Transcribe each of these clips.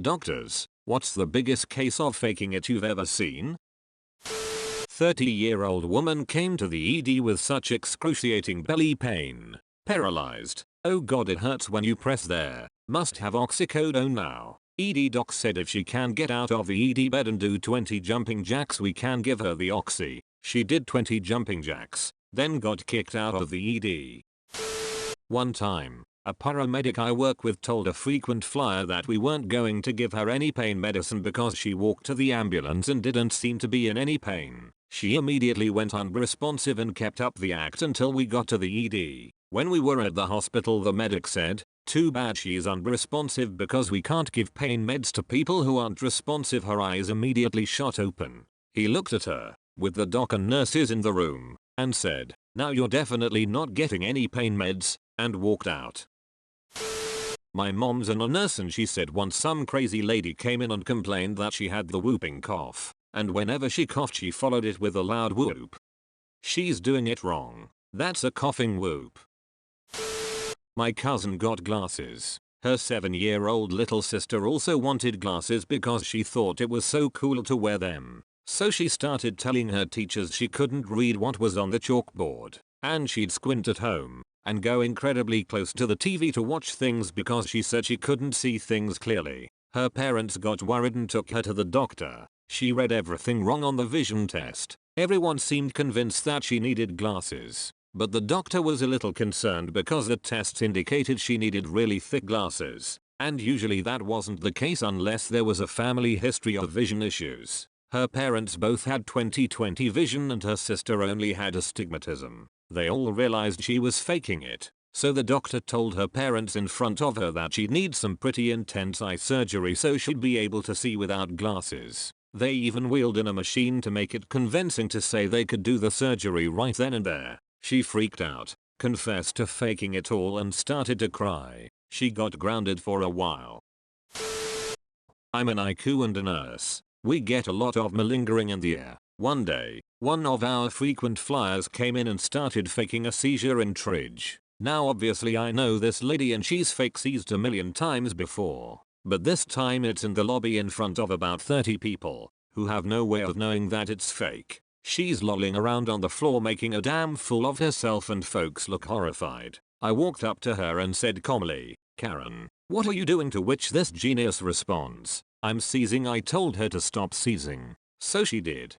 Doctors, what's the biggest case of faking it you've ever seen? 30-year-old woman came to the ED with such excruciating belly pain. Paralyzed. Oh god, it hurts when you press there. Must have oxycodone now. ED doc said if she can get out of the ED bed and do 20 jumping jacks we can give her the oxy. She did 20 jumping jacks, then got kicked out of the ED. One time, a paramedic I work with told a frequent flyer that we weren't going to give her any pain medicine because she walked to the ambulance and didn't seem to be in any pain. She immediately went unresponsive and kept up the act until we got to the ED. When we were at the hospital, the medic said, "Too bad she's unresponsive because we can't give pain meds to people who aren't responsive." Her eyes immediately shot open. He looked at her, with the doc and nurses in the room, and said, "Now you're definitely not getting any pain meds," and walked out. My mom's a nurse and she said once some crazy lady came in and complained that she had the whooping cough, and whenever she coughed she followed it with a loud whoop. She's doing it wrong. That's a coughing whoop. My cousin got glasses. Her 7-year-old little sister also wanted glasses because she thought it was so cool to wear them. So she started telling her teachers she couldn't read what was on the chalkboard, and she'd squint at home and go incredibly close to the TV to watch things because she said she couldn't see things clearly. Her parents got worried and took her to the doctor. She read everything wrong on the vision test. Everyone seemed convinced that she needed glasses, but the doctor was a little concerned because the tests indicated she needed really thick glasses, and usually that wasn't the case unless there was a family history of vision issues. Her parents both had 20/20 vision and her sister only had astigmatism. They all realized she was faking it, so the doctor told her parents in front of her that she'd need some pretty intense eye surgery so she'd be able to see without glasses. They even wheeled in a machine to make it convincing to say they could do the surgery right then and there. She freaked out, confessed to faking it all and started to cry. She got grounded for a while. I'm an IQ and a nurse. We get a lot of malingering in the air. One day, one of our frequent flyers came in and started faking a seizure in Tridge. Now obviously I know this lady and she's fake seized a million times before, but this time it's in the lobby in front of about 30 people, who have no way of knowing that it's fake. She's lolling around on the floor making a damn fool of herself and folks look horrified. I walked up to her and said calmly, "Karen, what are you doing?" To which this genius responds, "I'm seizing." I told her to stop seizing, so she did.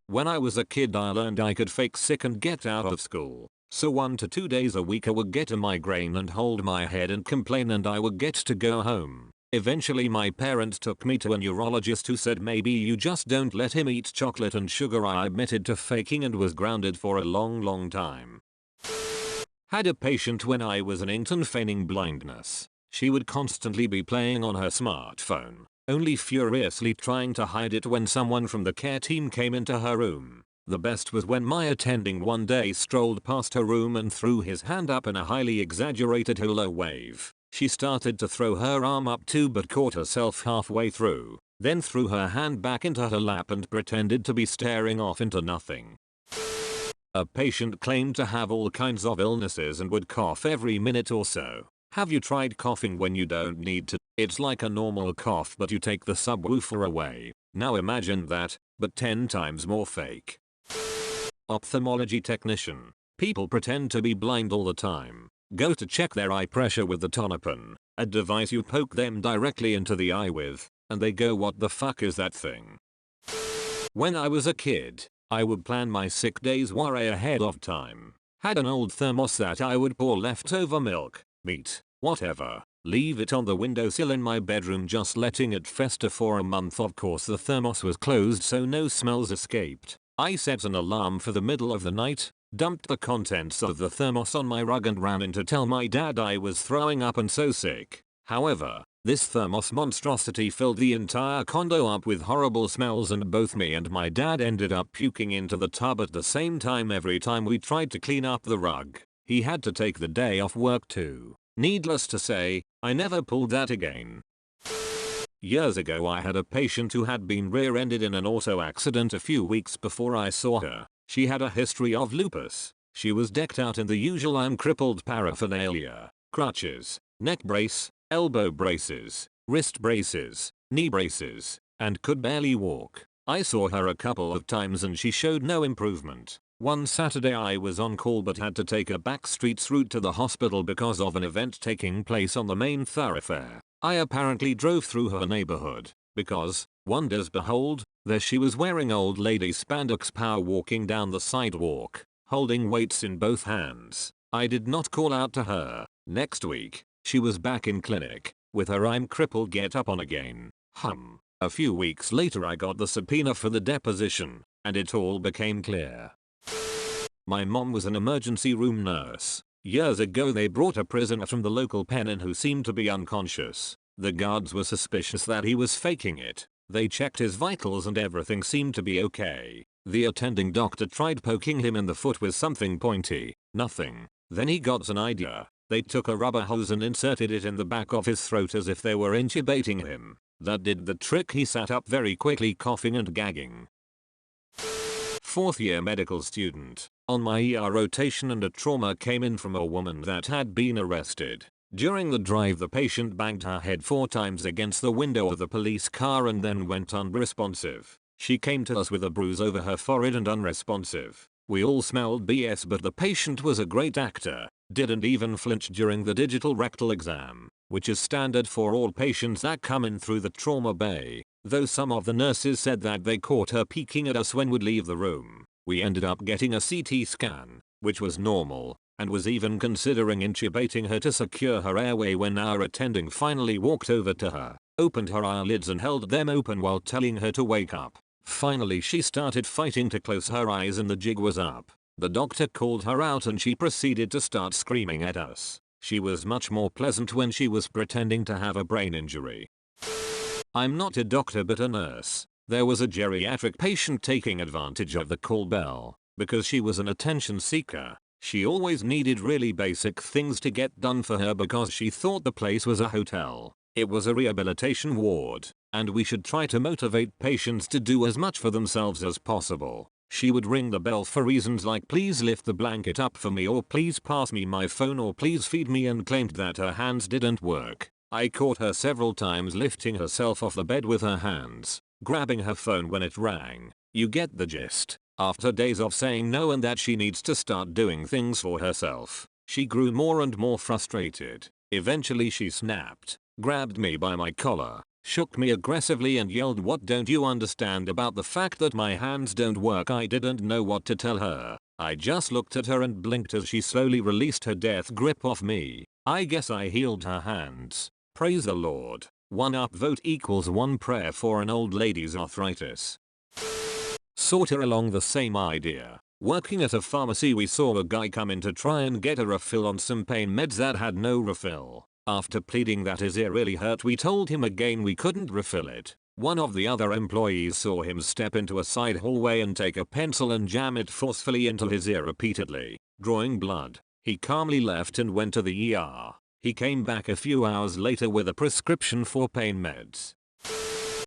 When I was a kid I learned I could fake sick and get out of school. So 1 to 2 days a week I would get a migraine and hold my head and complain and I would get to go home. Eventually my parents took me to a neurologist who said maybe you just don't let him eat chocolate and sugar. I admitted to faking and was grounded for a long time. Had a patient when I was an intern feigning blindness. She would constantly be playing on her smartphone, only furiously trying to hide it when someone from the care team came into her room. The best was when my attending one day strolled past her room and threw his hand up in a highly exaggerated hello wave. She started to throw her arm up too but caught herself halfway through, then threw her hand back into her lap and pretended to be staring off into nothing. A patient claimed to have all kinds of illnesses and would cough every minute or so. Have you tried coughing when you don't need to? It's like a normal cough but you take the subwoofer away. Now imagine that, but 10 times more fake. Ophthalmology technician. People pretend to be blind all the time. Go to check their eye pressure with the Tonopin, a device you poke them directly into the eye with, and they go, "What the fuck is that thing?" When I was a kid, I would plan my sick days way ahead of time. Had an old thermos that I would pour leftover milk, meat, whatever, leave it on the windowsill in my bedroom just letting it fester for a month. Of course the thermos was closed so no smells escaped. I set an alarm for the middle of the night, dumped the contents of the thermos on my rug and ran in to tell my dad I was throwing up and so sick. However, this thermos monstrosity filled the entire condo up with horrible smells and both me and my dad ended up puking into the tub at the same time every time we tried to clean up the rug. He had to take the day off work too. Needless to say, I never pulled that again. Years ago I had a patient who had been rear-ended in an auto accident a few weeks before I saw her. She had a history of lupus. She was decked out in the usual I'm crippled paraphernalia, crutches, neck brace, elbow braces, wrist braces, knee braces, and could barely walk. I saw her a couple of times and she showed no improvement. One Saturday I was on call but had to take a back streets route to the hospital because of an event taking place on the main thoroughfare. I apparently drove through her neighborhood because, wonders behold, there she was wearing old lady spandex power walking down the sidewalk, holding weights in both hands. I did not call out to her. Next week, she was back in clinic with her I'm crippled get up on again. A few weeks later I got the subpoena for the deposition, and it all became clear. My mom was an emergency room nurse. Years ago they brought a prisoner from the local pen in who seemed to be unconscious. The guards were suspicious that he was faking it. They checked his vitals and everything seemed to be okay. The attending doctor tried poking him in the foot with something pointy. Nothing. Then he got an idea. They took a rubber hose and inserted it in the back of his throat as if they were intubating him. That did the trick. He sat up very quickly, coughing and gagging. 4th year medical student. On my ER rotation and a trauma came in from a woman that had been arrested. During the drive the patient banged her head 4 times against the window of the police car and then went unresponsive. She came to us with a bruise over her forehead and unresponsive. We all smelled BS but the patient was a great actor. Didn't even flinch during the digital rectal exam, which is standard for all patients that come in through the trauma bay. Though some of the nurses said that they caught her peeking at us when we'd leave the room. We ended up getting a CT scan, which was normal, and was even considering intubating her to secure her airway when our attending finally walked over to her, opened her eyelids and held them open while telling her to wake up. Finally she started fighting to close her eyes and the jig was up. The doctor called her out and she proceeded to start screaming at us. She was much more pleasant when she was pretending to have a brain injury. I'm not a doctor but a nurse. There was a geriatric patient taking advantage of the call bell. Because she was an attention seeker, she always needed really basic things to get done for her because she thought the place was a hotel. It was a rehabilitation ward, and we should try to motivate patients to do as much for themselves as possible. She would ring the bell for reasons like please lift the blanket up for me or please pass me my phone or please feed me and claimed that her hands didn't work. I caught her several times lifting herself off the bed with her hands, grabbing her phone when it rang. You get the gist. After days of saying no and that she needs to start doing things for herself, she grew more and more frustrated. Eventually she snapped, grabbed me by my collar, shook me aggressively and yelled, "What don't you understand about the fact that my hands don't work?" I didn't know what to tell her. I just looked at her and blinked as she slowly released her death grip off me. I guess I healed her hands. Praise the Lord. 1 upvote equals 1 prayer for an old lady's arthritis. Sorta along the same idea. Working at a pharmacy we saw a guy come in to try and get a refill on some pain meds that had no refill. After pleading that his ear really hurt we told him again we couldn't refill it. One of the other employees saw him step into a side hallway and take a pencil and jam it forcefully into his ear repeatedly, drawing blood. He calmly left and went to the ER. He came back a few hours later with a prescription for pain meds.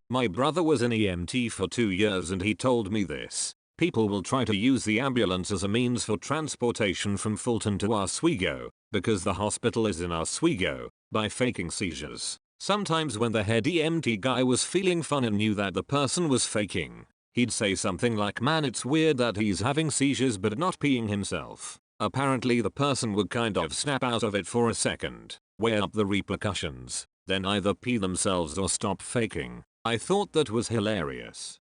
My brother was an EMT for 2 years and he told me this. People will try to use the ambulance as a means for transportation from Fulton to Oswego, because the hospital is in Oswego, by faking seizures. Sometimes when the head EMT guy was feeling fun and knew that the person was faking, he'd say something like, "Man, it's weird that he's having seizures but not peeing himself." Apparently the person would kind of snap out of it for a second, weigh up the repercussions, then either pee themselves or stop faking. I thought that was hilarious.